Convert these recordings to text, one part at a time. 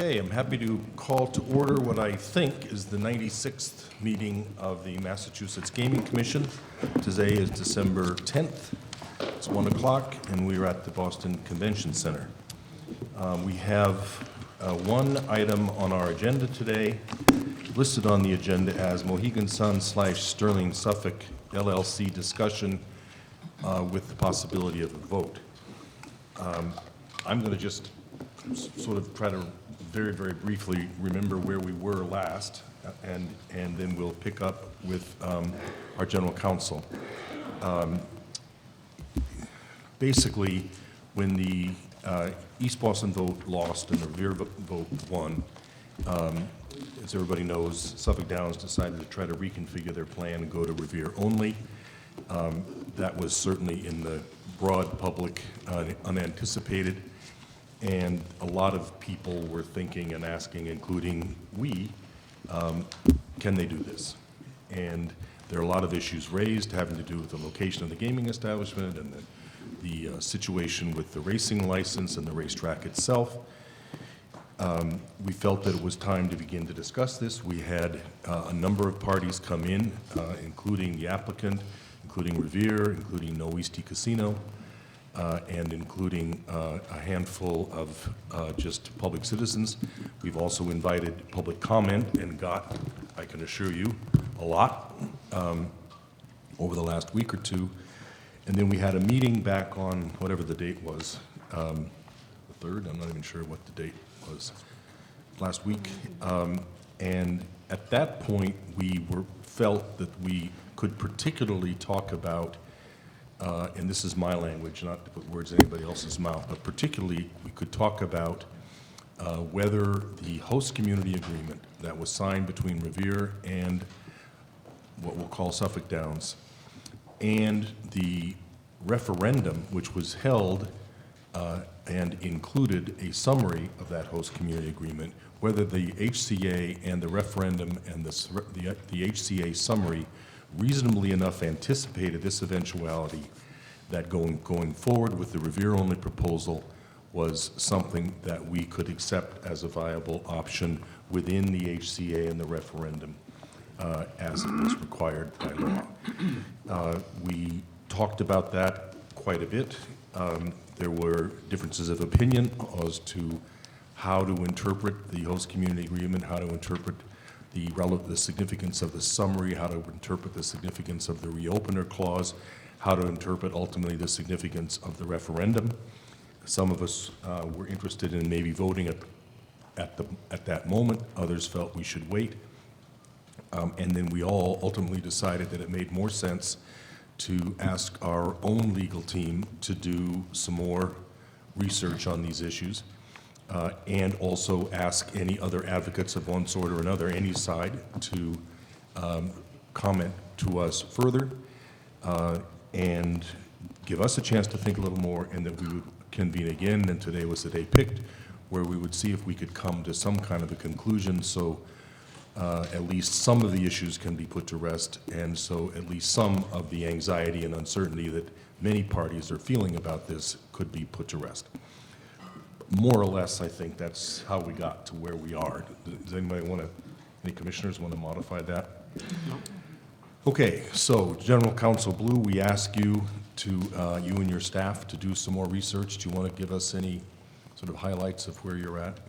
Okay, I'm happy to call to order what I think is the 96th meeting of the Massachusetts Gaming Commission. Today is December 10th. It's 1 o'clock, and we are at the Boston Convention Center. We have one item on our agenda today, listed on the agenda as Mohegan Sun / Sterling Suffolk LLC discussion with the possibility of a vote. I'm going to just sort of try to very, very briefly remember where we were last, and then we'll pick up with our general counsel. Basically, when the East Boston vote lost and the Revere vote won, as everybody knows, Suffolk Downs decided to try to reconfigure their plan and go to Revere only. That was certainly in the broad public unanticipated. And a lot of people were thinking and asking, including we, can they do this? And there are a lot of issues raised having to do with the location of the gaming establishment and the situation with the racing license and the racetrack itself. We felt that it was time to begin to discuss this. We had a number of parties come in, including the applicant, including Revere, including No Eastie Casino, and including a handful of just public citizens. We've also invited public comment and got, I can assure you, a lot over the last week or two. And then we had a meeting back on whatever the date was, the 3rd, I'm not even sure what the date was, last week. And at that point, we felt that we could particularly talk about and this is my language, not to put words in anybody else's mouth, but particularly we could talk about whether the host community agreement that was signed between Revere and what we'll call Suffolk Downs, and the referendum which was held and included a summary of that host community agreement, whether the HCA and the referendum and the HCA summary reasonably enough anticipated this eventuality that going forward with the Revere-only proposal was something that we could accept as a viable option within the HCA and the referendum as it was required by law. We talked about that quite a bit. There were differences of opinion as to how to interpret the host community agreement, how to interpret the significance of the summary, how to interpret the significance of the reopener clause, how to interpret ultimately the significance of the referendum. Some of us were interested in maybe voting at that moment. Others felt we should wait. And then we all ultimately decided that it made more sense to ask our own legal team to do some more research on these issues. And also ask any other advocates of one sort or another, any side, to comment to us further and give us a chance to think a little more, and that we would convene again, and today was the day picked, where we would see if we could come to some kind of a conclusion so at least some of the issues can be put to rest, and so at least some of the anxiety and uncertainty that many parties are feeling about this could be put to rest. More or less, I think that's how we got to where we are. Does anybody any commissioners want to modify that? No. Okay, so General Counsel Blue, we ask you you and your staff to do some more research. Do you want to give us any sort of highlights of where you're at?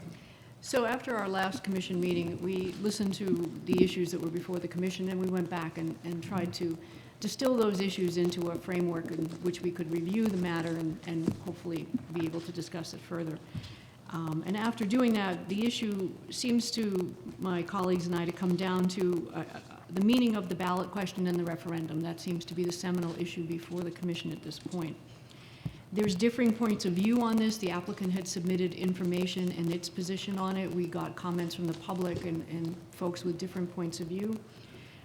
So after our last commission meeting, we listened to the issues that were before the commission, and we went back and tried to distill those issues into a framework in which we could review the matter and hopefully be able to discuss it further. And after doing that, the issue seems to my colleagues and I to come down to the meaning of the ballot question and the referendum. That seems to be the seminal issue before the commission at this point. There's differing points of view on this. The applicant had submitted information and its position on it. We got comments from the public and folks with different points of view.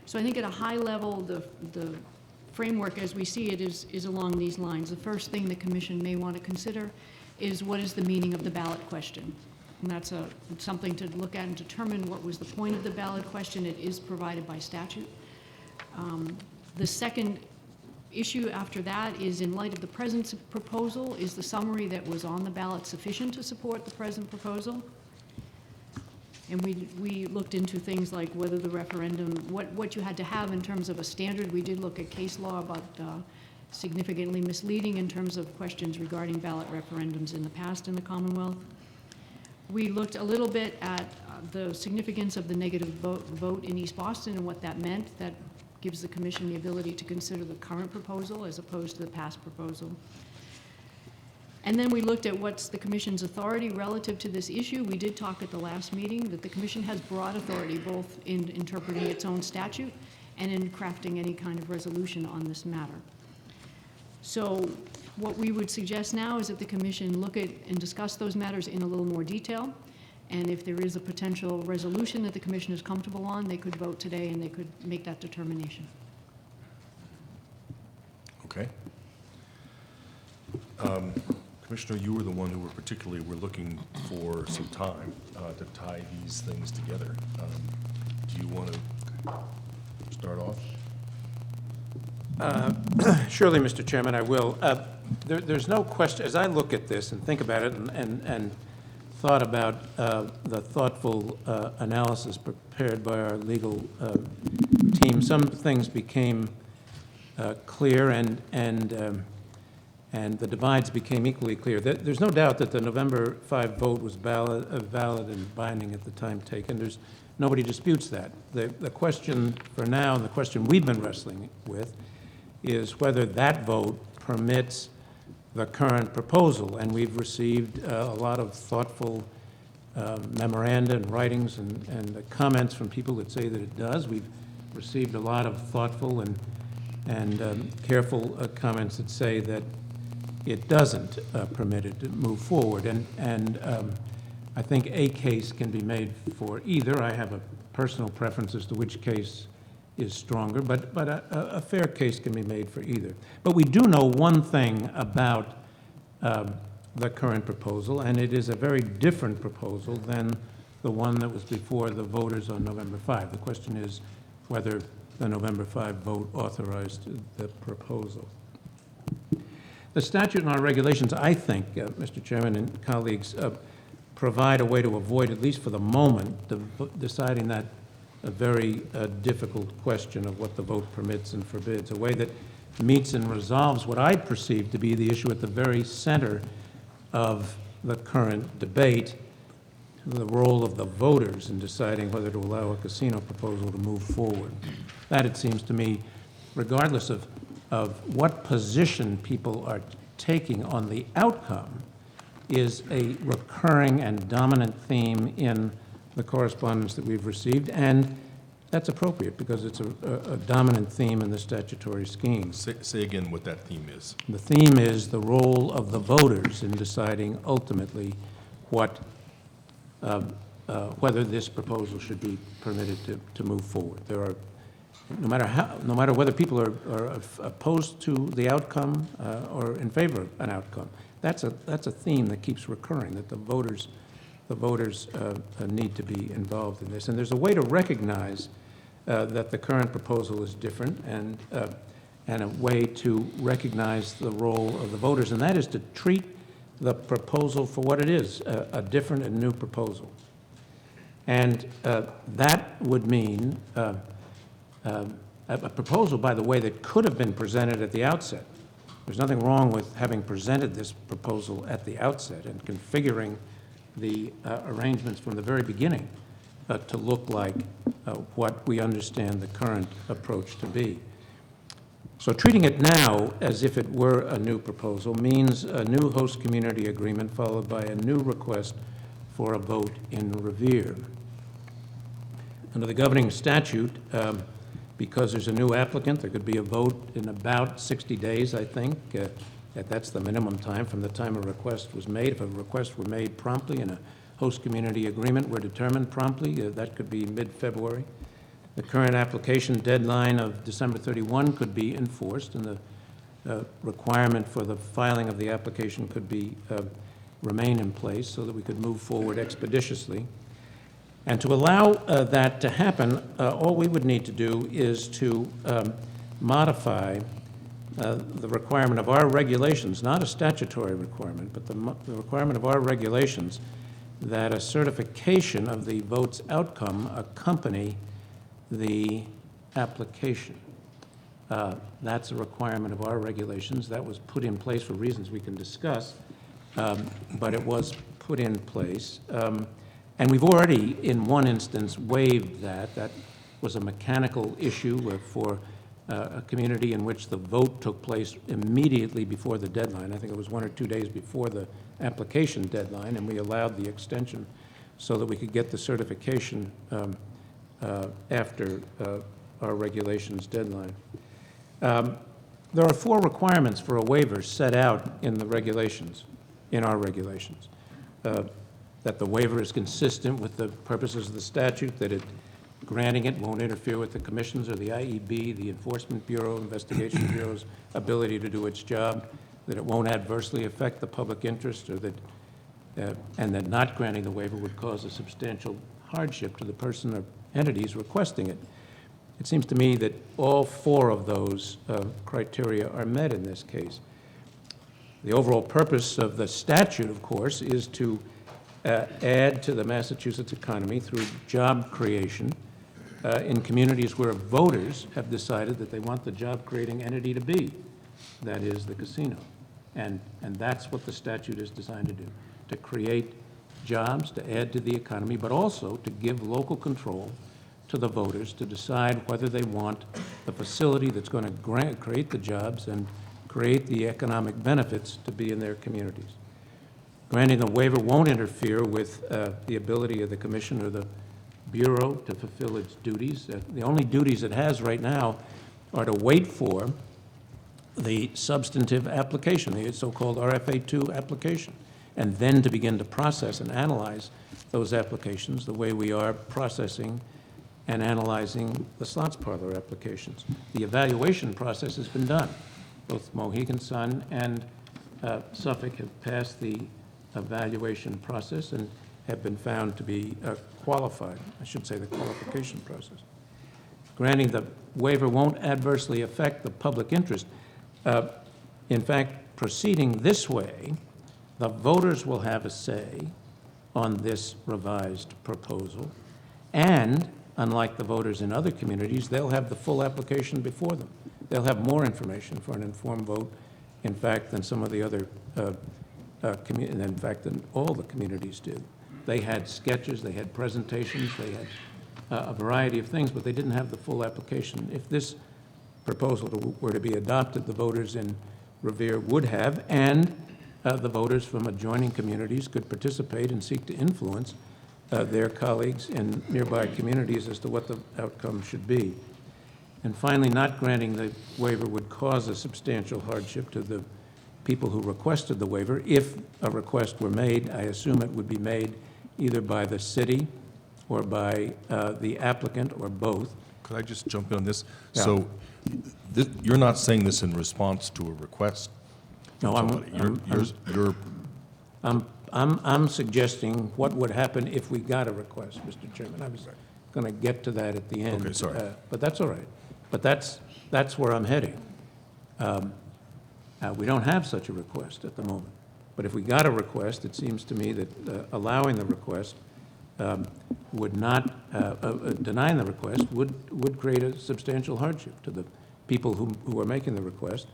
So I think at a high level, the framework as we see it is along these lines. The first thing the commission may want to consider is what is the meaning of the ballot question. And that's something to look at and determine what was the point of the ballot question. It is provided by statute. The second issue after that is, in light of the present proposal, is the summary that was on the ballot sufficient to support the present proposal? And we looked into things like whether the referendum, what you had to have in terms of a standard. We did look at case law about significantly misleading in terms of questions regarding ballot referendums in the past in the Commonwealth. We looked a little bit at the significance of the negative vote in East Boston and what that meant. That gives the commission the ability to consider the current proposal as opposed to the past proposal. And then we looked at what's the commission's authority relative to this issue. We did talk at the last meeting that the commission has broad authority both in interpreting its own statute and in crafting any kind of resolution on this matter. So what we would suggest now is that the commission look at and discuss those matters in a little more detail. And if there is a potential resolution that the commission is comfortable on, they could vote today and they could make that determination. Okay. Commissioner, you were the one who were looking for some time to tie these things together. Do you want to start off? Surely, Mr. Chairman, I will. There's no question, as I look at this and think about it and thought about the thoughtful analysis prepared by our legal team, some things became clear and the divides became equally clear. There's no doubt that the November 5 vote was valid and binding at the time taken. Nobody disputes that. The question for now, and the question we've been wrestling with, is whether that vote permits the current proposal. And we've received a lot of thoughtful memoranda and writings and comments from people that say that it does. We've received a lot of thoughtful and careful comments that say that it doesn't permit it to move forward. And I think a case can be made for either. I have a personal preference as to which case is stronger, but a fair case can be made for either. But we do know one thing about the current proposal, and it is a very different proposal than the one that was before the voters on November 5. The question is whether the November 5 vote authorized the proposal. The statute and our regulations, I think, Mr. Chairman and colleagues, provide a way to avoid, at least for the moment, deciding that a very difficult question of what the vote permits and forbids, a way that meets and resolves what I perceive to be the issue at the very center of the current debate, the role of the voters in deciding whether to allow a casino proposal to move forward. That, it seems to me, regardless of what position people are taking on the outcome, is a recurring and dominant theme in the correspondence that we've received, and that's appropriate because it's a dominant theme in the statutory scheme. Say again what that theme is. The theme is the role of the voters in deciding ultimately what, whether this proposal should be permitted to move forward. There are, no matter whether people are opposed to the outcome or in favor of an outcome, that's a theme that keeps recurring, that the voters need to be involved in this. And there's a way to recognize that the current proposal is different and a way to recognize the role of the voters, and that is to treat the proposal for what it is, a different and new proposal. And that would mean a proposal, by the way, that could have been presented at the outset. There's nothing wrong with having presented this proposal at the outset and configuring the arrangements from the very beginning to look like what we understand the current approach to be. So treating it now as if it were a new proposal means a new host community agreement followed by a new request for a vote in Revere. Under the governing statute, because there's a new applicant, there could be a vote in about 60 days, I think. That's the minimum time from the time a request was made. If a request were made promptly and a host community agreement were determined promptly, that could be mid-February. The current application deadline of December 31 could be enforced, and the requirement for the filing of the application could be remain in place so that we could move forward expeditiously. And to allow that to happen, all we would need to do is to modify the requirement of our regulations, not a statutory requirement, but the requirement of our regulations that a certification of the vote's outcome accompany the application. That's a requirement of our regulations. That was put in place for reasons we can discuss, but it was put in place. And we've already, in one instance, waived that. That was a mechanical issue for a community in which the vote took place immediately before the deadline. I think it was 1 or 2 days before the application deadline, and we allowed the extension so that we could get the certification after our regulations deadline. There are 4 requirements for a waiver set out in the regulations, in our regulations. That the waiver is consistent with the purposes of the statute, that granting it won't interfere with the Commission's or the IEB, the Enforcement Bureau, Investigation Bureau's ability to do its job, that it won't adversely affect the public interest, or that, and that not granting the waiver would cause a substantial hardship to the person or entities requesting it. It seems to me that all 4 of those criteria are met in this case. The overall purpose of the statute, of course, is to add to the Massachusetts economy through job creation in communities where voters have decided that they want the job-creating entity to be, that is, the casino. And that's what the statute is designed to do, to create jobs, to add to the economy, but also to give local control to the voters to decide whether they want the facility that's going to create the jobs and create the economic benefits to be in their communities. Granting the waiver won't interfere with the ability of the Commission or the Bureau to fulfill its duties. The only duties it has right now are to wait for the substantive application, the so-called RFA2 application, and then to begin to process and analyze those applications the way we are processing and analyzing the slots parlor applications. The evaluation process has been done. Both Mohegan Sun and Suffolk have passed the evaluation process and have been found to be qualified. I should say the qualification process. Granting the waiver won't adversely affect the public interest. In fact, proceeding this way, the voters will have a say on this revised proposal, and unlike the voters in other communities, they'll have the full application before them. They'll have more information for an informed vote, in fact, than some of the other in fact, than all the communities did. They had sketches, they had presentations, they had a variety of things, but they didn't have the full application. If this proposal were to be adopted, the voters in Revere would have, and the voters from adjoining communities could participate and seek to influence their colleagues in nearby communities as to what the outcome should be. And finally, not granting the waiver would cause a substantial hardship to the people who requested the waiver. If a request were made, I assume it would be made either by the city or by the applicant or both. Could I just jump in on this? Yeah. So you're not saying this in response to a request? No, I'm suggesting what would happen if we got a request, Mr. Chairman. I was going to get to that at the end. Okay, sorry. But that's all right. But that's where I'm heading. We don't have such a request at the moment. But if we got a request, it seems to me that allowing the request would not, denying the request would create a substantial hardship to the people who are making the request.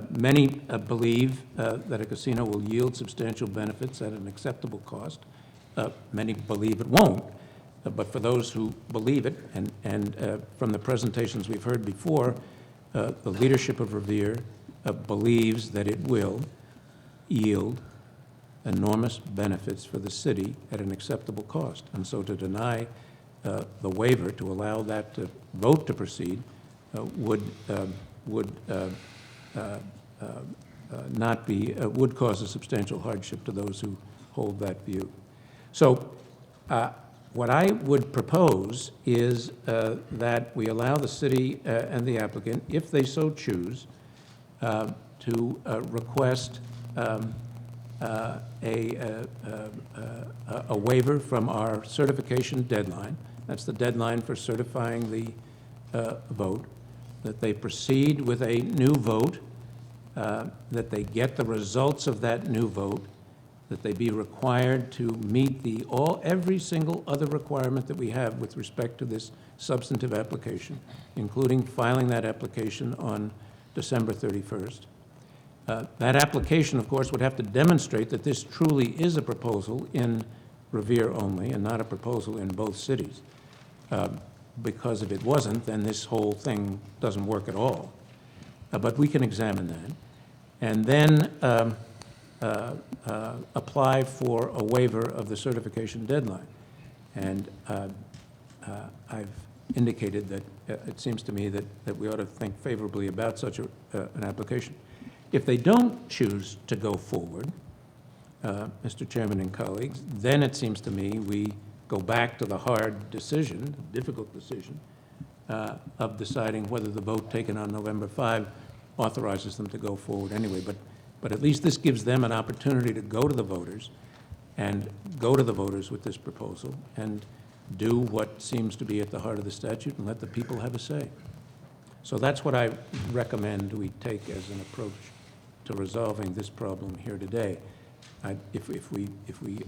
Many believe that a casino will yield substantial benefits at an acceptable cost. Many believe it won't. But for those who believe it, and from the presentations we've heard before, the leadership of Revere believes that it will yield enormous benefits for the city at an acceptable cost. And so to deny the waiver, to allow that vote to proceed, would cause a substantial hardship to those who hold that view. So what I would propose is that we allow the city and the applicant, if they so choose, to request a waiver from our certification deadline. That's the deadline for certifying the vote, that they proceed with a new vote, that they get the results of that new vote, that they be required to meet every single other requirement that we have with respect to this substantive application, including filing that application on December 31st. That application, of course, would have to demonstrate that this truly is a proposal in Revere only and not a proposal in both cities. Because if it wasn't, then this whole thing doesn't work at all. But we can examine that. And then apply for a waiver of the certification deadline. And I've indicated that it seems to me that we ought to think favorably about such an application. If they don't choose to go forward, Mr. Chairman and colleagues, then it seems to me we go back to the hard decision, difficult decision, of deciding whether the vote taken on November 5 authorizes them to go forward anyway. But at least this gives them an opportunity to go to the voters with this proposal and do what seems to be at the heart of the statute and let the people have a say. So that's what I recommend we take as an approach to resolving this problem here today. If we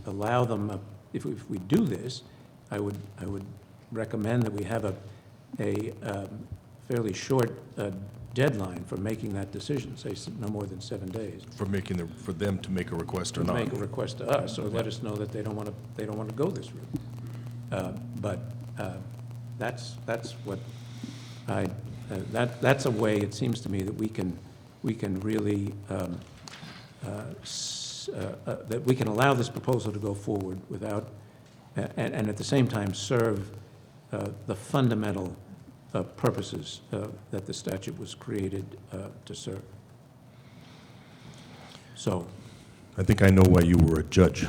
allow them, if we do this, I would recommend that we have a fairly short deadline for making that decision, say no more than 7 days. For them to make a request or not. Make a request to us, or let us know that they don't want to go this route. But that's what that's a way, it seems to me, that we can really that we can allow this proposal to go forward without, and at the same time serve the fundamental purposes that the statute was created to serve. So, I think I know why you were a judge.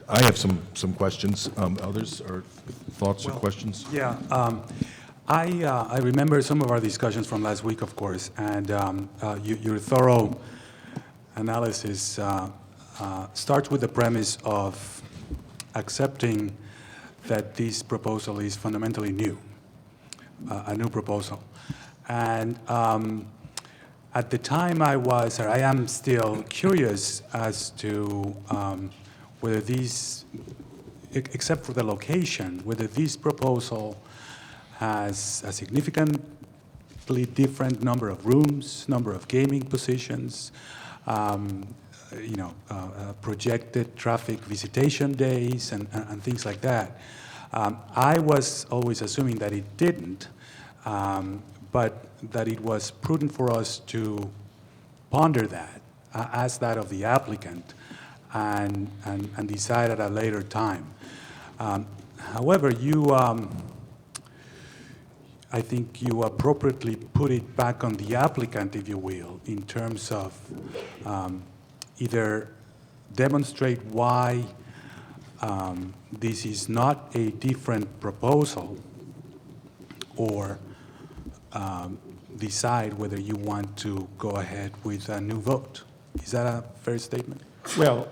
I have some questions. Others, or thoughts or questions? Yeah, I remember some of our discussions from last week, of course, and your thorough analysis starts with the premise of accepting that this proposal is fundamentally new, a new proposal. And at the time I am still curious as to whether these, except for the location, whether this proposal has a significantly different number of rooms, number of gaming positions, projected traffic visitation days and things like that. I was always assuming that it didn't, but that it was prudent for us to ponder that, ask that of the applicant, and decide at a later time. However, I think you appropriately put it back on the applicant, if you will, in terms of either demonstrate why this is not a different proposal, or decide whether you want to go ahead with a new vote. Is that a fair statement? well,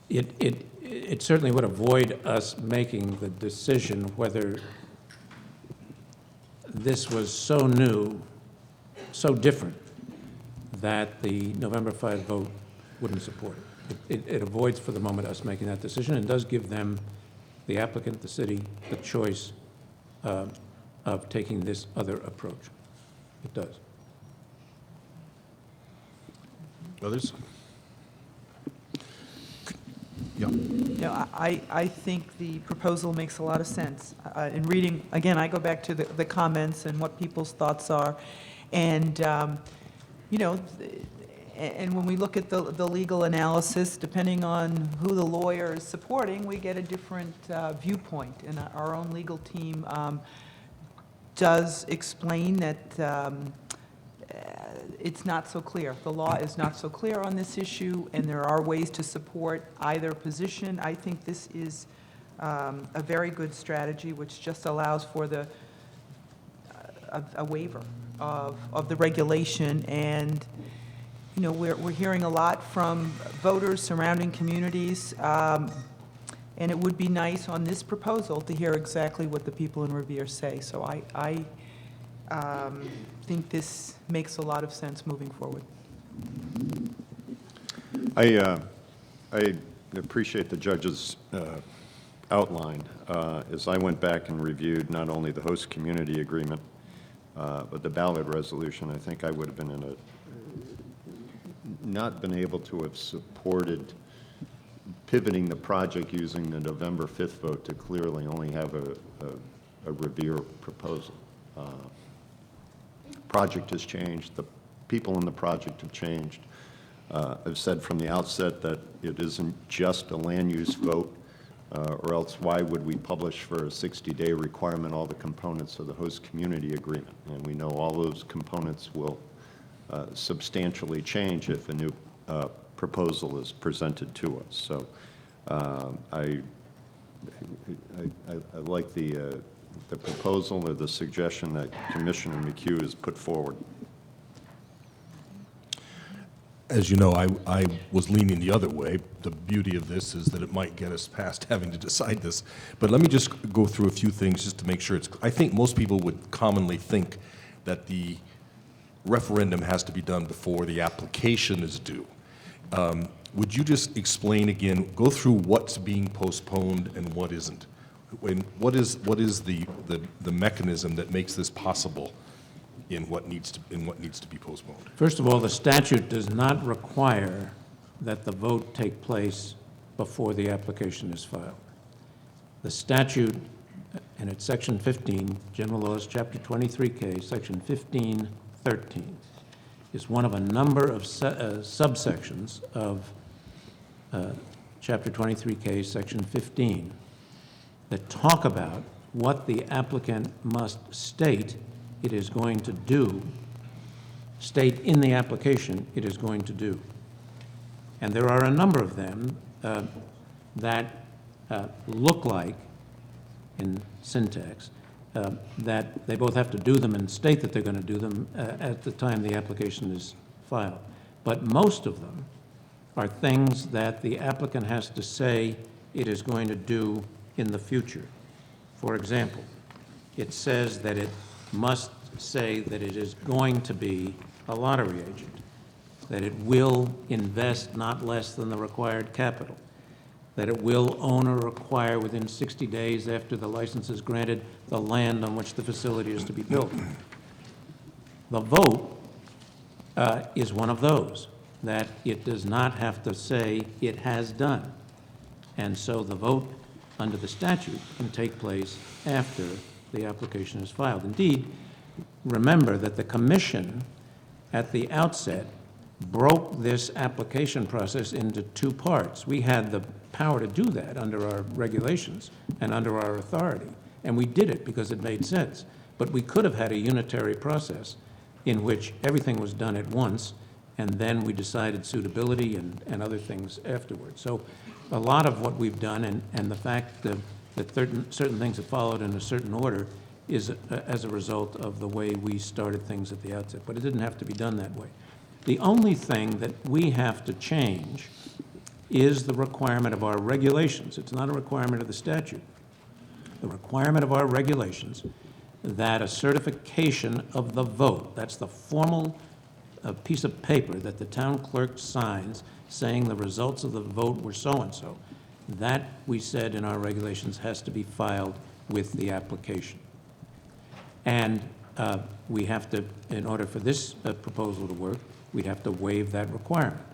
it certainly would avoid us making the decision whether this was so new, so different, that the November 5 vote wouldn't support it. It avoids, for the moment, us making that decision, and does give them, the applicant, the city, the choice of taking this other approach. It does. Others? Yeah. I think the proposal makes a lot of sense. In reading, again, I go back to the comments and what people's thoughts are. And, and when we look at the legal analysis, depending on who the lawyer is supporting, we get a different viewpoint. And our own legal team does explain that it's not so clear. The law is not so clear on this issue, and there are ways to support either position. I think this is a very good strategy, which just allows for a waiver of the regulation. And we're hearing a lot from voters, surrounding communities, and it would be nice on this proposal to hear exactly what the people in Revere say. So I think this makes a lot of sense moving forward. I appreciate the judge's outline. As I went back and reviewed not only the host community agreement, but the ballot resolution, I think I would have been not been able to have supported pivoting the project using the November 5th vote to clearly only have a Revere proposal. Project has changed. The people in the project have changed. I've said from the outset that it isn't just a land use vote, or else why would we publish for a 60-day requirement all the components of the host community agreement? And we know all those components will substantially change if a new proposal is presented to us. So I like the proposal or the suggestion that Commissioner McHugh has put forward. As you know, I was leaning the other way. The beauty of this is that it might get us past having to decide this. But let me just go through a few things just to make sure it's, I think most people would commonly think that the referendum has to be done before the application is due. Would you just explain again, go through what's being postponed and what isn't? What is the mechanism that makes this possible in what needs to be postponed? First of all, the statute does not require that the vote take place before the application is filed. The statute, and it's Section 15, General Laws, Chapter 23K, Section 1513, is one of a number of subsections of Chapter 23K, Section 15, that talk about what the applicant must state it is going to do, state in the application it is going to do. And there are a number of them that look like, in syntax, that they both have to do them and state that they're going to do them at the time the application is filed. But most of them are things that the applicant has to say it is going to do in the future. For example, it says that it must say that it is going to be a lottery agent, that it will invest not less than the required capital, that it will own or acquire within 60 days after the license is granted the land on which the facility is to be built. The vote is one of those, that it does not have to say it has done. And so the vote under the statute can take place after the application is filed. Indeed, remember that the commission at the outset broke this application process into two parts. We had the power to do that under our regulations and under our authority, and we did it because it made sense. But we could have had a unitary process in which everything was done at once, and then we decided suitability and other things afterwards. So a lot of what we've done, and the fact that certain things have followed in a certain order, is as a result of the way we started things at the outset. But it didn't have to be done that way. The only thing that we have to change is the requirement of our regulations. It's not a requirement of the statute. The requirement of our regulations that a certification of the vote, that's the formal piece of paper that the town clerk signs saying the results of the vote were so-and-so, that we said in our regulations has to be filed with the application. And we have to, in order for this proposal to work, we'd have to waive that requirement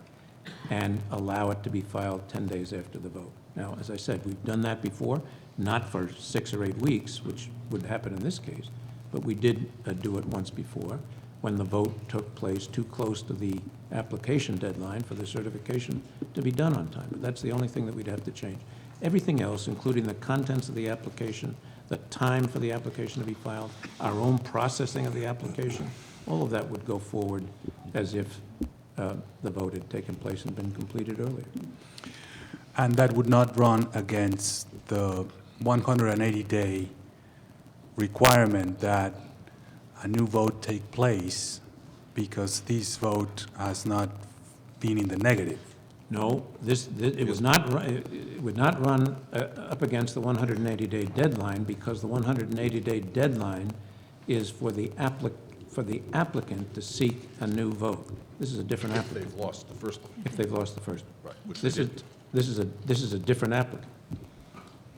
and allow it to be filed 10 days after the vote. Now, as I said, we've done that before, not for 6 or 8 weeks, which would happen in this case, but we did do it once before when the vote took place too close to the application deadline for the certification to be done on time. But that's the only thing that we'd have to change. Everything else, including the contents of the application, the time for the application to be filed, our own processing of the application, all of that would go forward as if the vote had taken place and been completed earlier. And that would not run against the 180-day requirement that a new vote take place because this vote has not been in the negative. No, it would not run up against the 180-day deadline because the 180-day deadline is for for the applicant to seek a new vote. This is a different If applicant, they've lost the first one. if they've lost the first. Right, which they This is, didn't. this is a different applicant.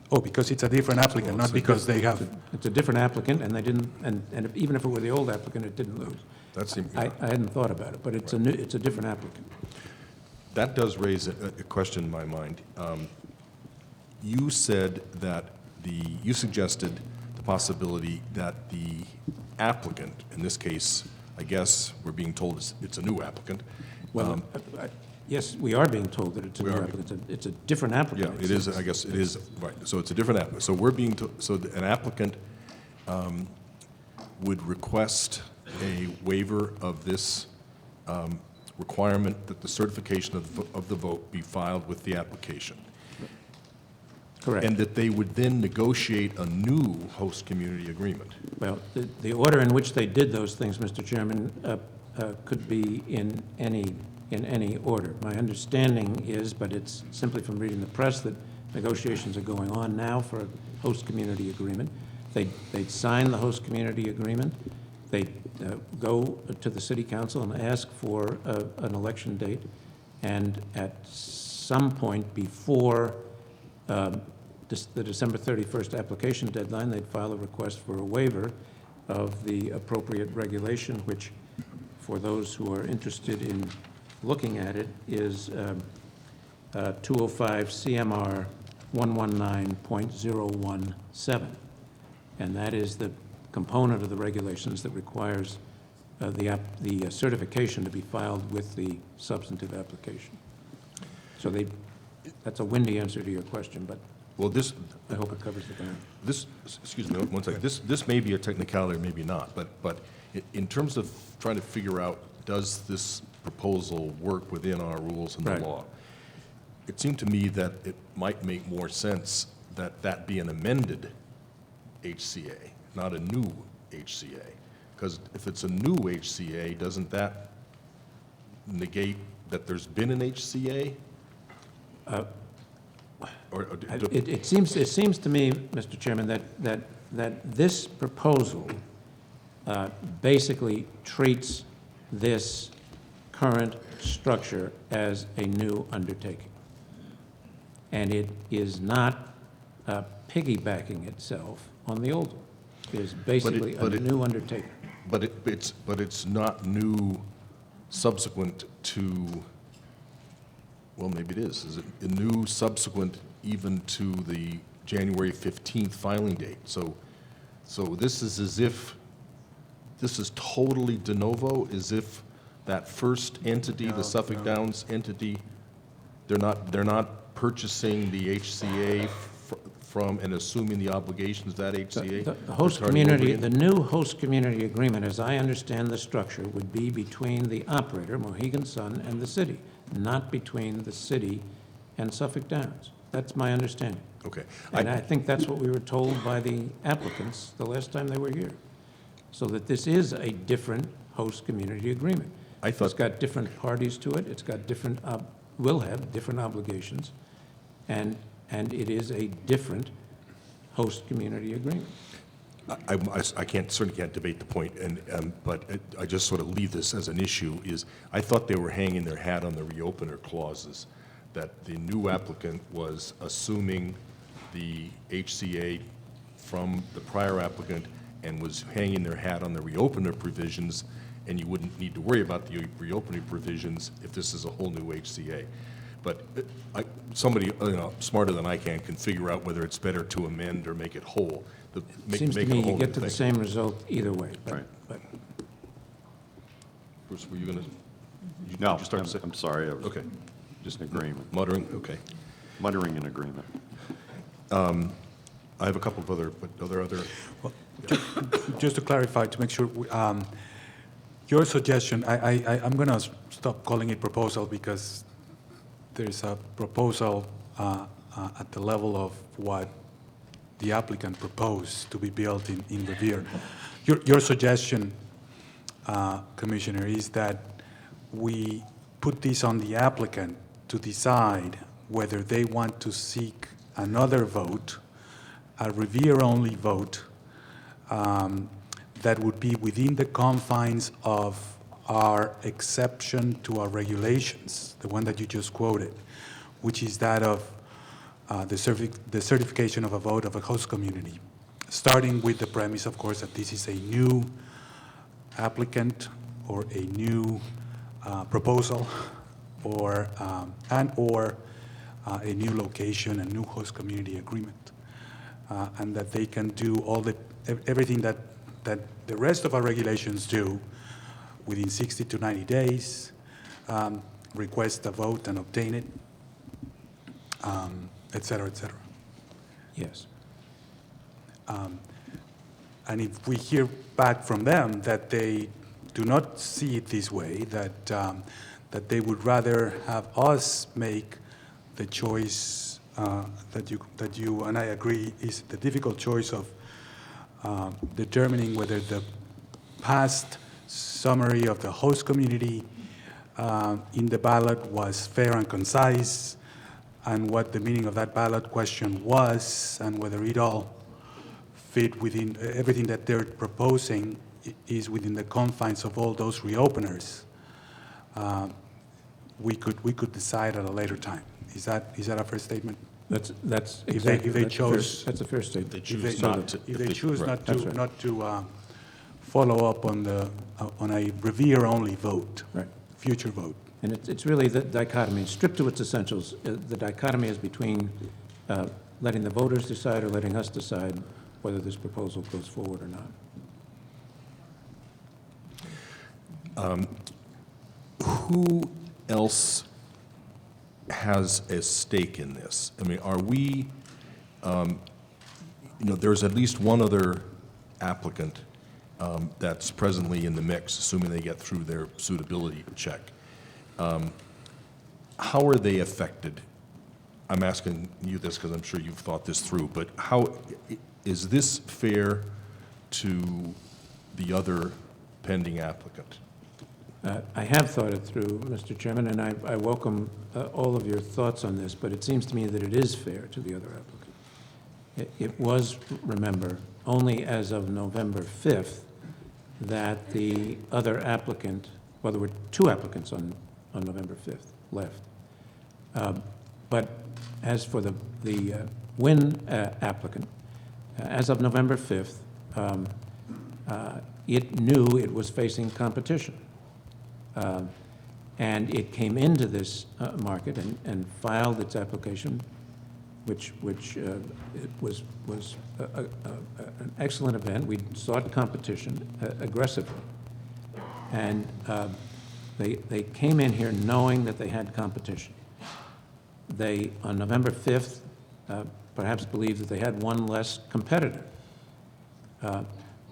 Oh, because it's a different applicant, not because they have, It's a different applicant, and they didn't, and even if it were the old applicant, it didn't lose. That seemed, I hadn't thought about it, but it's a new, it's a different applicant. that does raise a question in my mind. You said that you suggested the possibility that the applicant, in this case, I guess, we're being told it's a new applicant. Well, yes, we are being told that it's a We new are. applicant. It's a different applicant. Yeah, it is, I guess, it is, right, so it's a different applicant. So we're being, so an applicant would request a waiver of this requirement that the certification of the vote be filed with the application. Correct. And that they would then negotiate a new host community agreement. Well, the order in which they did those things, Mr. Chairman, could be in any order. My understanding is, but it's simply from reading the press, that negotiations are going on now for a host community agreement. They'd sign the host community agreement. They'd go to the city council and ask for an election date. And at some point before the December 31st application deadline, they'd file a request for a waiver of the appropriate regulation, which, for those who are interested in looking at it, is 205 CMR 119.017. And that is the component of the regulations that requires the certification to be filed with the substantive application. So that's a windy answer to your question, but Well, this, I hope it covers the ground. this, excuse me, one second, this may be a technicality or maybe not, but in terms of trying to figure out, does this proposal work within our rules and the Right. law? It seemed to me that it might make more sense that that be an amended HCA, not a new HCA. Because if it's a new HCA, doesn't that negate that there's been an HCA? It seems to me, Mr. Chairman, that this proposal basically treats this current structure as a new undertaking. And it is not piggybacking itself on the old one. It is basically a new undertaking. But it's not new subsequent to, well, maybe it is. Is it a new subsequent even to the January 15th filing date? So this is as if, this is totally de novo, as if that first entity, the Suffolk Downs entity, they're not purchasing the HCA from and assuming the obligations of that HCA? The host They're turning over community, in? the new host community agreement, as I understand the structure, would be between the operator, Mohegan Sun, and the city, not between the city and Suffolk Downs. That's my understanding. Okay. And I think that's what we were told by the applicants the last time they were here. So that this is a different host community agreement. I thought- It's got different parties to it, it's got different, will have different obligations, and it is a different host community agreement. I certainly can't debate the point, but I just sort of leave this as an issue, is I thought they were hanging their hat on the reopener clauses, that the new applicant was assuming the HCA from the prior applicant and was hanging their hat on the reopener provisions, and you wouldn't need to worry about the reopening provisions if this is a whole new HCA. But somebody, smarter than I can figure out whether it's better to amend or make it whole. Seems to me you get to the same result either way. Right. But Bruce, were you going to? No, you start to say? I'm sorry, I was Okay, just in agreement, muttering, okay. muttering in agreement. I have a couple of other. just to clarify, to make sure, your suggestion, I'm going to stop calling it proposal because there's a proposal at the level of what the applicant proposed to be built in Revere. Your suggestion, Commissioner, is that we put this on the applicant to decide whether they want to seek another vote, a Revere-only vote, that would be within the confines of our exception to our regulations, the one that you just quoted, which is that of the certification of a vote of a host community, starting with the premise, of course, that this is a new applicant or a new proposal or a new location, a new host community agreement, and that they can do everything that the rest of our regulations do within 60 to 90 days, request a vote and obtain it, et cetera, et cetera. Yes. And if we hear back from them that they do not see it this way, that they would rather have us make the choice that you and I agree is the difficult choice of determining whether the past summary of the host community in the ballot was fair and concise, and what the meaning of that ballot question was, and whether it all fit within everything that they're proposing is within the confines of all those reopeners. We could decide at a later time. Is that a fair statement? That's If they exactly, chose- that's a fair statement. They If choose not to. if they choose right. That's right. not to follow up on a Revere-only vote, Right. future vote. And it's really the dichotomy, stripped to its essentials. The dichotomy is between letting the voters decide or letting us decide whether this proposal goes forward or not. Who else has a stake in this? I mean, are we, there's at least one other applicant that's presently in the mix, assuming they get through their suitability check. How are they affected? I'm asking you this because I'm sure you've thought this through, but how, is this fair to the other pending applicant? I have thought it through, Mr. Chairman, and I welcome all of your thoughts on this, but it seems to me that it is fair to the other applicant. It was, remember, only as of November 5th that the other applicant, well, there were two applicants on November 5th left. But as for the Wynn applicant, as of November 5th, it knew it was facing competition. And it came into this market and filed its application, which it was an excellent event. We sought competition aggressively. And they came in here knowing that they had competition. They, on November 5th, perhaps believed that they had one less competitor.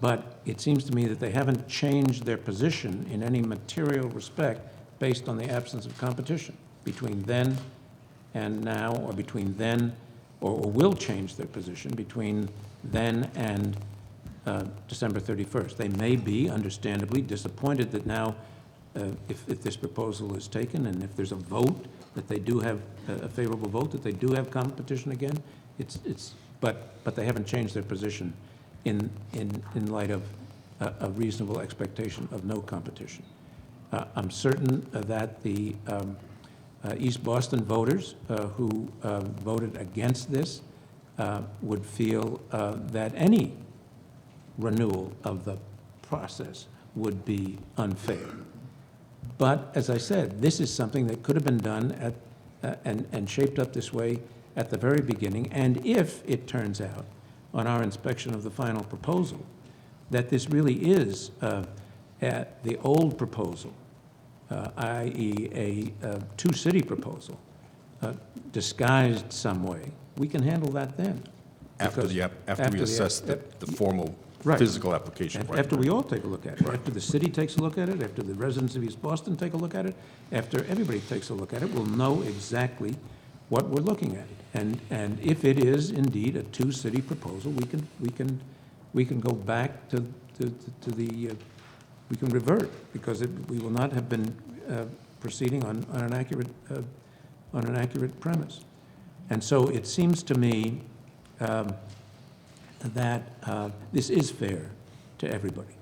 But it seems to me that they haven't changed their position in any material respect based on the absence of competition between then and now, or between then, or will change their position between then and December 31st. They may be, understandably, disappointed that now, if this proposal is taken and if there's a vote, that they do have a favorable vote, that they do have competition again. But they haven't changed their position in light of a reasonable expectation of no competition. I'm certain that the East Boston voters who voted against this would feel that any renewal of the process would be unfair. But as I said, this is something that could have been done and shaped up this way at the very beginning. And if it turns out on our inspection of the final proposal that this really is the old proposal, i.e. a two-city proposal, disguised some way, we can handle that then. After we assess the formal Right. physical application. And right, after right. we all take a look at it, after the city takes a look at it, after the residents of East Boston take a look at it, after everybody takes a look at it, we'll know exactly what we're looking at. And if it is indeed a two-city proposal, we can go back to the we can revert, because we will not have been proceeding on an accurate premise. And so it seems to me that this is fair to everybody.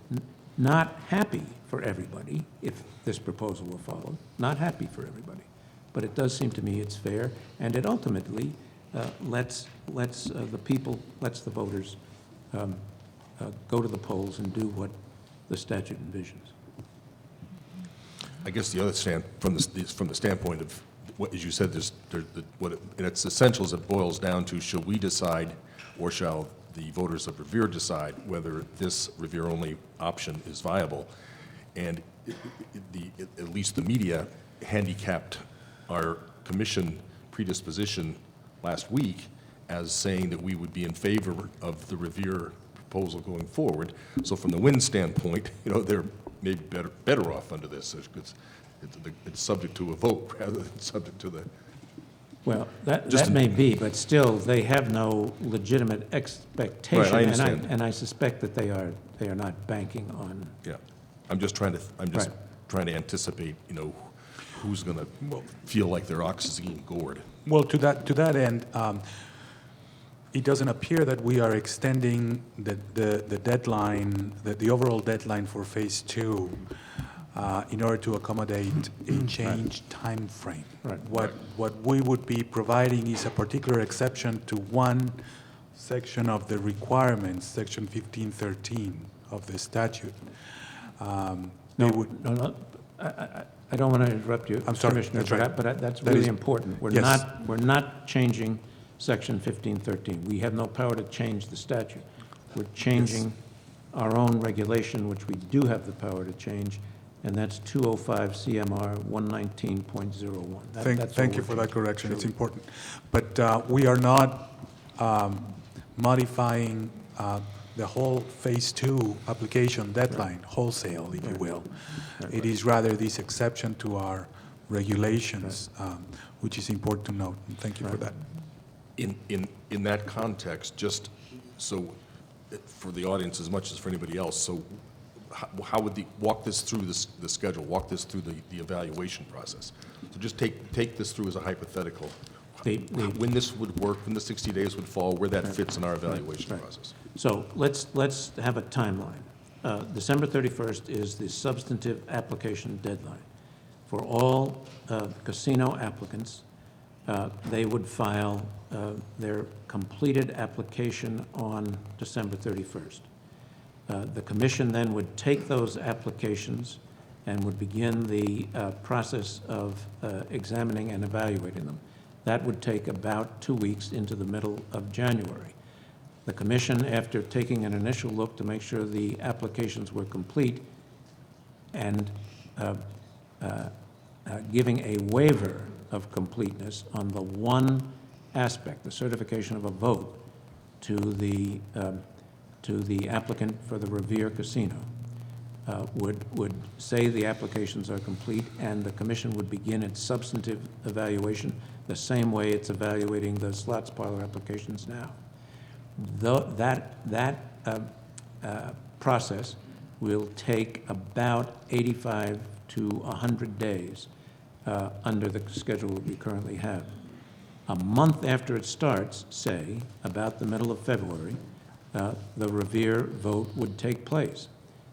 not happy for everybody if this proposal were followed, not happy for everybody. But it does seem to me it's fair, and it ultimately lets the people, lets the voters go to the polls and do what the statute envisions. I guess the other from the standpoint of, what, as you said, in its essentials, it boils down to, shall we decide, or shall the voters of Revere decide whether this Revere-only option is viable? And at least the media handicapped our commission predisposition last week as saying that we would be in favor of the Revere proposal going forward. So from the win standpoint, they're maybe better off under this. It's subject to a vote rather than subject to the... Well, that may be, but still, they have no legitimate expectation. Right, I understand. And I suspect that they are not banking on. Yeah, I'm just trying to Right. anticipate, who's going to feel like their ox is getting gored. Well, to that end, it doesn't appear that we are extending the deadline, the overall deadline for Phase 2 in order to accommodate a changed time frame. Right. What we would be providing is a particular exception to one section of the requirements, Section 1513 of the statute. No, I don't want to interrupt you, I'm sorry, Commissioner, that's right. but that's That really is- important. Yes. We're not changing Section 1513. We have no power to change the statute. We're changing our own regulation, which we do have the power to change, and that's 205 CMR 119.01. Thank you for that correction, it's important. But we are not modifying the whole Phase 2 application deadline wholesale, if you will. It is rather this exception to our regulations, which is important to note, and thank you for that. In that context, just so, for the audience as much as for anybody else, so how would walk this through the schedule, walk this through the evaluation process? So just take this through as a hypothetical. When this would work, when the 60 days would fall, where that fits in our evaluation process. So let's have a timeline. December 31st is the substantive application deadline. For all casino applicants, they would file their completed application on December 31st. The commission then would take those applications and would begin the process of examining and evaluating them. That would take about 2 weeks into the middle of January. The commission, after taking an initial look to make sure the applications were complete and giving a waiver of completeness on the one aspect, the certification of a vote to the applicant for the Revere Casino, would say the applications are complete, and the commission would begin its substantive evaluation the same way it's evaluating the slots parlor applications now. That process will take about 85 to 100 days under the schedule that we currently have. A month after it starts, say, about the middle of February, the Revere vote would take place.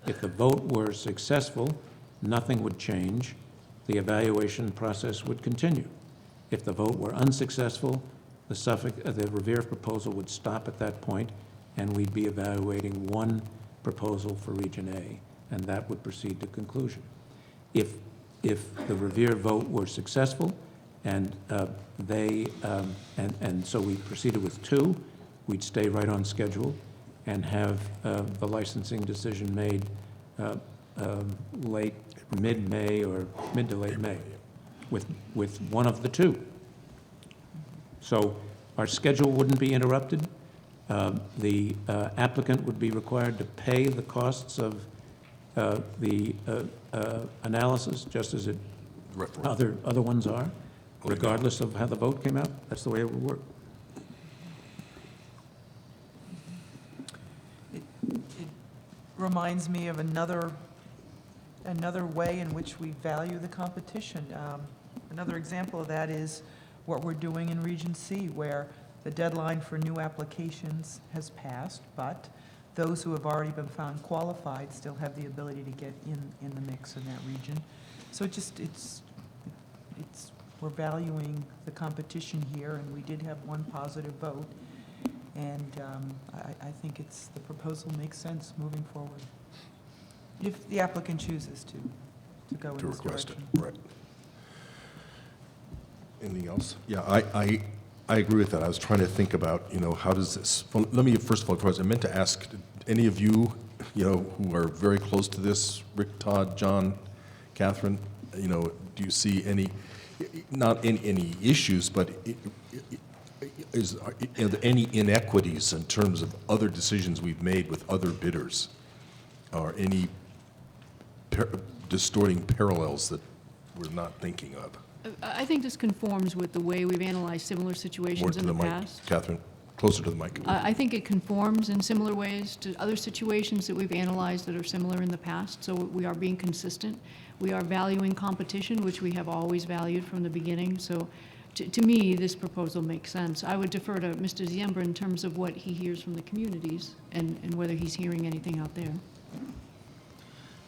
If the vote were successful, nothing would change. The evaluation process would continue. If the vote were unsuccessful, the Revere proposal would stop at that point, and we'd be evaluating one proposal for Region A, and that would proceed to conclusion. If the Revere vote were successful, and so we proceeded with 2, we'd stay right on schedule and have the licensing decision made mid-May or mid to late May with one of the 2. So our schedule wouldn't be interrupted. The applicant would be required to pay the costs of the analysis, just as other ones are, regardless of how the vote came out. That's the way it would work. It reminds me of another way in which we value the competition. Another example of that is what we're doing in Region C, where the deadline for new applications has passed, but those who have already been found qualified still have the ability to get in the mix in that region. So we're valuing the competition here, and we did have one positive vote. And I think the proposal makes sense moving forward, if the applicant chooses to go in To this request direction. it, right. Anything else? Yeah, I agree with that. I was trying to think about, how does this, well, let me, first of all, I meant to ask, any of you, who are very close to this, Rick, Todd, John, Catherine, do you see any, not any issues, but are there any inequities in terms of other decisions we've made with other bidders? Or any distorting parallels that we're not thinking of? I think this conforms with the way we've analyzed similar More situations to in the the mic, past. Catherine, closer to the mic. I think it conforms in similar ways to other situations that we've analyzed that are similar in the past, so we are being consistent. We are valuing competition, which we have always valued from the beginning, so to me, this proposal makes sense. I would defer to Mr. Ziembra in terms of what he hears from the communities and whether he's hearing anything out there.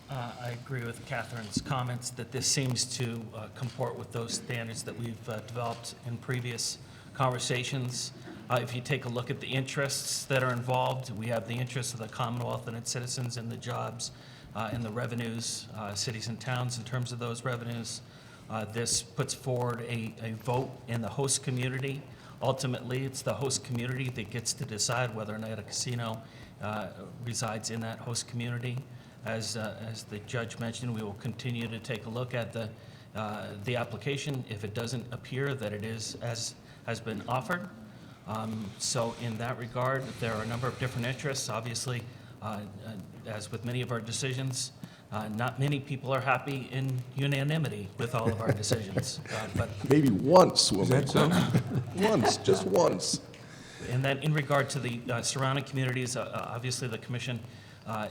I agree with Catherine's comments that this seems to comport with those standards that we've developed in previous conversations. If you take a look at the interests that are involved, we have the interests of the Commonwealth and its citizens in the jobs and the revenues, cities and towns in terms of those revenues. This puts forward a vote in the host community. Ultimately, it's the host community that gets to decide whether or not a casino resides in that host community. As the judge mentioned, we will continue to take a look at the application if it doesn't appear that it is as has been offered. So in that regard, there are a number of different interests. Obviously, as with many of our decisions, not many people are happy in unanimity with all of our decisions. But Maybe once, Is that so? Once, just once. And then in regard to the surrounding communities, obviously the commission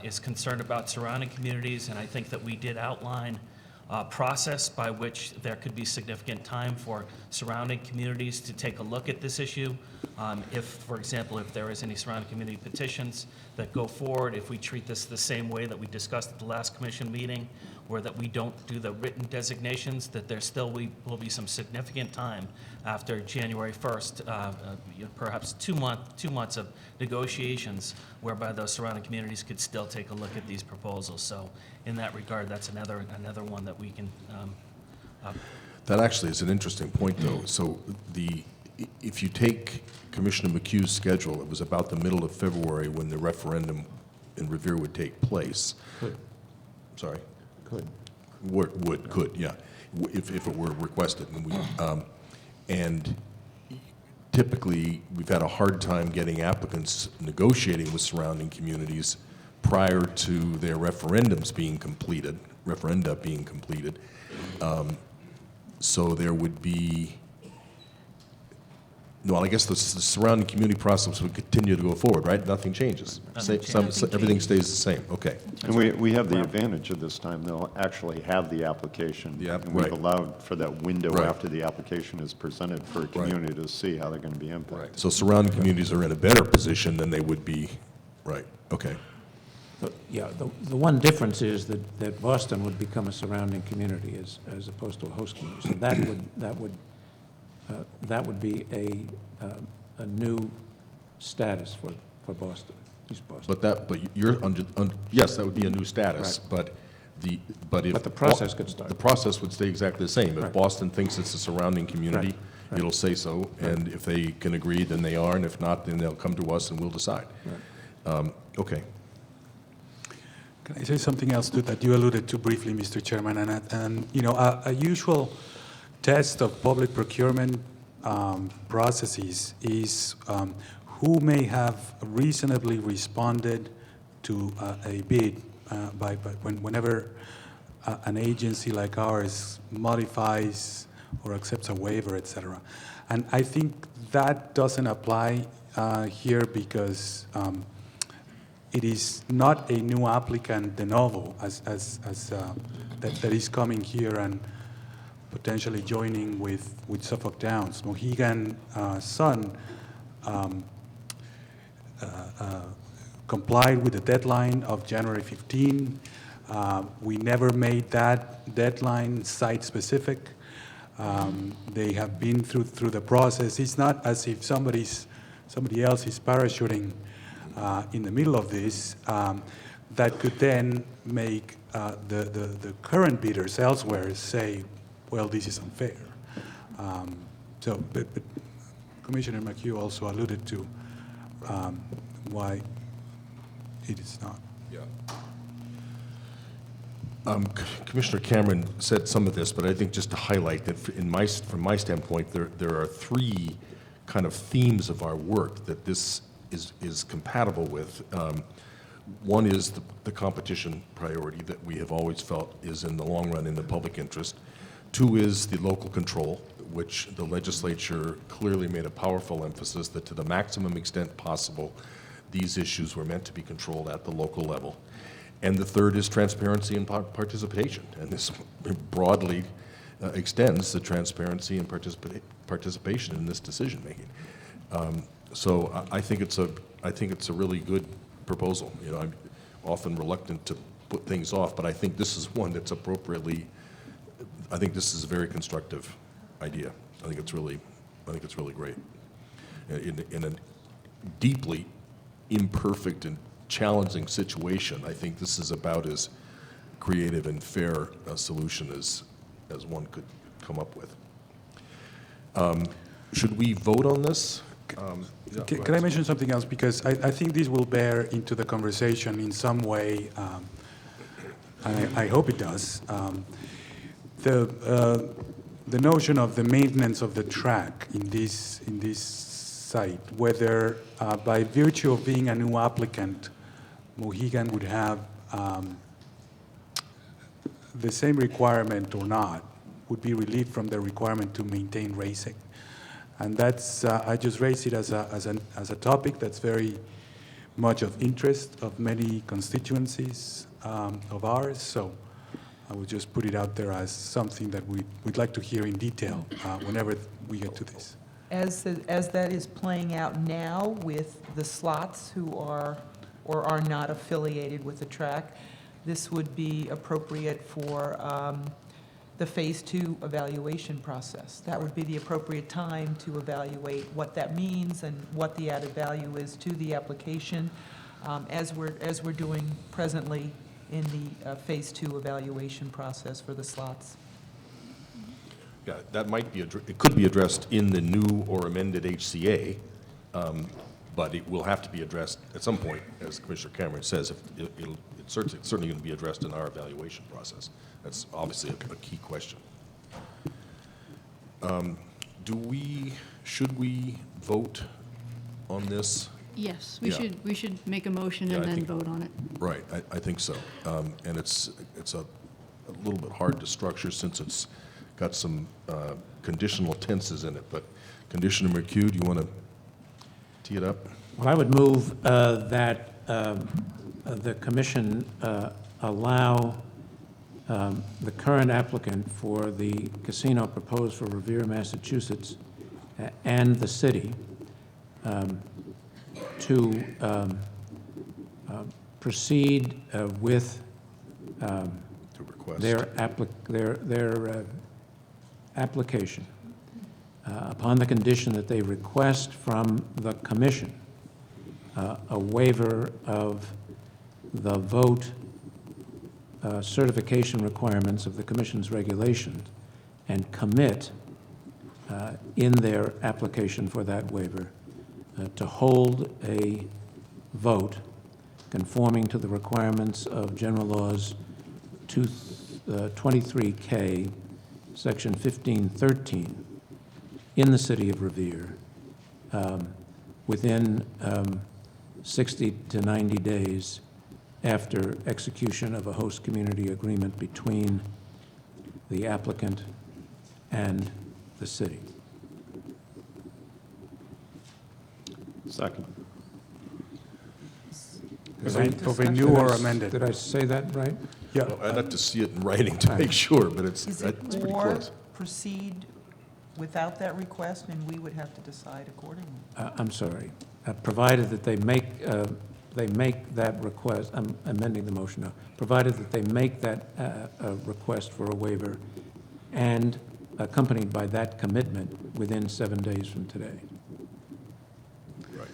is concerned about surrounding communities, and I think that we did outline a process by which there could be significant time for surrounding communities to take a look at this issue. If, for example, if there is any surrounding community petitions that go forward, if we treat this the same way that we discussed at the last commission meeting, or that we don't do the written designations, that there still will be some significant time after January 1st, perhaps 2 months of negotiations, whereby those surrounding communities could still take a look at these proposals. So in that regard, that's another one that we can. That actually is an interesting point, though. So if you take Commissioner McHugh's schedule, it was about the middle of February when the referendum in Revere would take place. Could. Sorry? Could. Could, yeah, if it were requested. And typically, we've had a hard time getting applicants negotiating with surrounding communities prior to their referenda being completed. So there would be, well, I guess the surrounding community process would continue to go forward, right? Nothing changes. Everything stays the same, okay. And we have the advantage of this time, they'll actually have the application. Yeah, And we've right. allowed for that window Right. after the application is presented for a community to see how they're going to be impacted. So surrounding communities are in a better position than they would be, right, okay. Yeah, the one difference is that Boston would become a surrounding community as opposed to a host community. So that would be a new status for Boston, East Boston. But you're yes, that would be a new status, Right. but if. But the process could start. The process would stay exactly the same. If Right. Boston thinks it's a surrounding community, Right. it'll say so, and if they can agree, then they are, and if not, then they'll come to us and we'll decide. Okay. Can I say something else too that you alluded to briefly, Mr. Chairman? And you know, a usual test of public procurement processes is who may have reasonably responded to a bid whenever an agency like ours modifies or accepts a waiver, et cetera. And I think that doesn't apply here because it is not a new applicant de novo that is coming here and potentially joining with Suffolk Downs. Mohegan Sun complied with the deadline of January 15. We never made that deadline site-specific. They have been through the process. It's not as if somebody else is parachuting in the middle of this that could then make the current bidders elsewhere say, well, this is unfair. But Commissioner McHugh also alluded to why it is not. Yeah. Commissioner Cameron said some of this, but I think just to highlight that from my standpoint, there are three kind of themes of our work that this is compatible with. One is the competition priority that we have always felt is in the long run in the public interest. Two is the local control, which the legislature clearly made a powerful emphasis that to the maximum extent possible, these issues were meant to be controlled at the local level. And the third is transparency and participation. And this broadly extends the transparency and participation in this decision-making. So I think it's a really good proposal. You know, I'm often reluctant to put things off, but I think this is one that's appropriately, I think this is a very constructive idea. I think it's really great. In a deeply imperfect and challenging situation, I think this is about as creative and fair a solution as one could come up with. Should we vote on this? Yeah, go Can I ahead. mention something else? Because I think this will bear into the conversation in some way, and I hope it does. The notion of the maintenance of the track in this site, whether by virtue of being a new applicant, Mohegan would have the same requirement or not, would be relieved from the requirement to maintain racing. And that's, I just raised it as a topic that's very much of interest of many constituencies of ours. So I would just put it out there as something that we'd like to hear in detail whenever we get to this. As that is playing out now with the slots who are or are not affiliated with the track, this would be appropriate for the Phase 2 evaluation process. That would be the appropriate time to evaluate what that means and what the added value is to the application, as we're doing presently in the Phase 2 evaluation process for the slots. Yeah, that might be, it could be addressed in the new or amended HCA, but it will have to be addressed at some point, as Commissioner Cameron says. It's certainly going to be addressed in our evaluation process. That's obviously a key question. Should we vote on this? Yes, Yeah. we should make a motion Yeah, and I then think- vote on it. Right, I think so. And it's a little bit hard to structure since it's got some conditional tenses in it. But Commissioner McHugh, do you want to tee it up? Well, I would move that the commission allow the current applicant for the casino proposed for Revere, Massachusetts, and the city to proceed with To request? their application upon the condition that they request from the commission a waiver of the vote certification requirements of the commission's regulations and commit in their application for that waiver to hold a vote conforming to the requirements of General Laws 23K, Section 1513, in the city of Revere within 60 to 90 days after execution of a host community agreement between the applicant and the city. Second. Of a new or amended. Did I say that right? Yeah. Well, I'd like to see it in writing to make sure, but it's Is it pretty or close. proceed without that request, and we would have to decide accordingly? I'm sorry. Provided that they make they make that request, I'm amending the motion now, provided that they make that request for a waiver and accompanied by that commitment within 7 days from today. Right.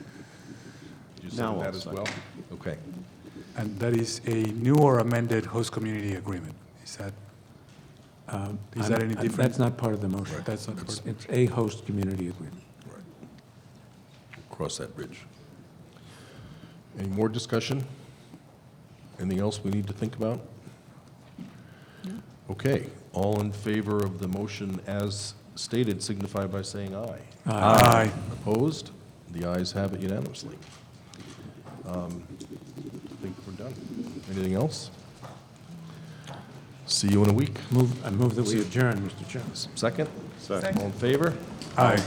Did you Now second I'll that as well? second. Okay. And that is a new or amended host community agreement. Is that any different? That's not part of the motion. That's not part of It's a host community agreement. Right. Cross that bridge. Any more discussion? Anything else we need to think about? Okay, all in favor of the motion as stated signify by saying aye. Aye. Opposed? The ayes have it unanimously. I think we're done. Anything else? See you in a week. I move that we adjourn, Mr. Chairman. Second? Second. All in favor? Aye.